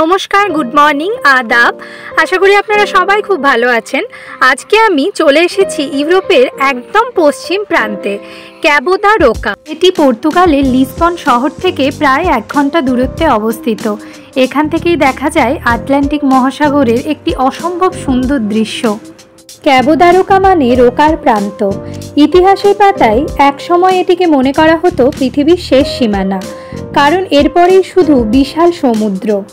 नमस्कार, good morning, आदाब। आशा करी आपनारा सबाई खूब भालो आछेन। आज के आमी चले एसेछि यूरोपेर एकदम पश्चिम प्रान्ते कैबो दा रोका। एटी पोर्तुगालेर लिसबन शहर थेके प्राय 1 घंटा दूरत्वे अवस्थित। एखान थेकेई देखा जाय आटलान्टिक महासागरेर एकटी असम्भव सुंदर दृश्य। कैबो दा रोका माने रोकार प्रान्त। इतिहासेर पाताय एक समय एटिके मने करा हतो पृथिवीर शेष सीमाना, कारण एरपरेई शुधु विशाल समुद्र।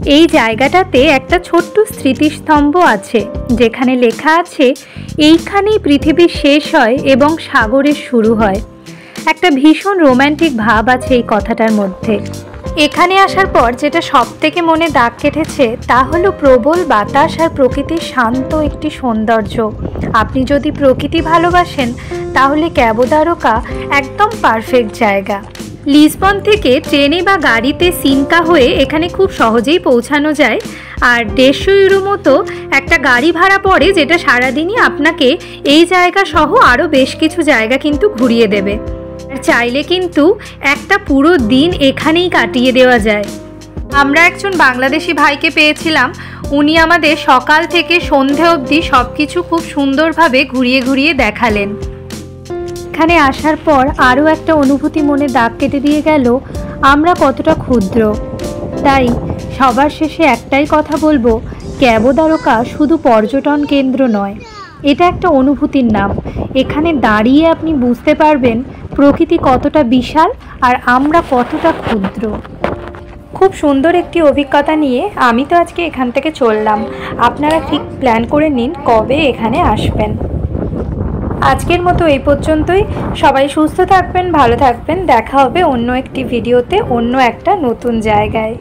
এই জায়গাটাতে একটা ছোট্ট স্মৃতিস্তম্ভ আছে, যেখানে লেখা আছে এইখানেই পৃথিবীর শেষ হয় এবং সাগরের শুরু হয়। একটা ভীষণ রোমান্টিক ভাব আছে এই কথাটার মধ্যে। এখানে আসার পর যেটা সবথেকে মনে দাগ কেটেছে তা হলো প্রবল বাতাস আর প্রকৃতির শান্ত একটি সৌন্দর্য। আপনি যদি প্রকৃতি ভালোবাসেন তাহলে ক্যাবো দা রোকা একদম পারফেক্ট জায়গা। লিসবন থেকে ট্রেনে বা গাড়িতে সিনকা হয়ে এখানে খুব সহজেই পৌঁছানো যায়। আর 150 ইউরো মতো একটা গাড়ি ভাড়া পড়ে, যেটা সারাদিনই আপনাকে এই জায়গা সহ আরও বেশ কিছু জায়গা কিন্তু ঘুরিয়ে দেবে। আর চাইলে কিন্তু একটা পুরো দিন এখানেই কাটিয়ে দেওয়া যায়। আমরা একজন বাংলাদেশি ভাইকে পেয়েছিলাম, উনি আমাদের সকাল থেকে সন্ধে অবধি সব কিছু খুব সুন্দরভাবে ঘুরিয়ে ঘুরিয়ে দেখালেন। এখানে আসার পর আরও একটা অনুভূতি মনে দাগ কেটে দিয়ে গেল, আমরা কতটা ক্ষুদ্র। তাই সবার শেষে একটাই কথা বলবো, ক্যাবো দা রোকা শুধু পর্যটন কেন্দ্র নয়, এটা একটা অনুভূতির নাম। এখানে দাঁড়িয়ে আপনি বুঝতে পারবেন প্রকৃতি কতটা বিশাল আর আমরা কতটা ক্ষুদ্র। খুব সুন্দর একটি অভিজ্ঞতা নিয়ে আমি তো আজকে এখান থেকে চললাম। আপনারা ঠিক প্ল্যান করে নিন কবে এখানে আসবেন। আজকের মতো এই পর্যন্তই। সবাই সুস্থ থাকবেন, ভালো থাকবেন। দেখা হবে অন্য একটি ভিডিওতে অন্য একটা নতুন জায়গায়।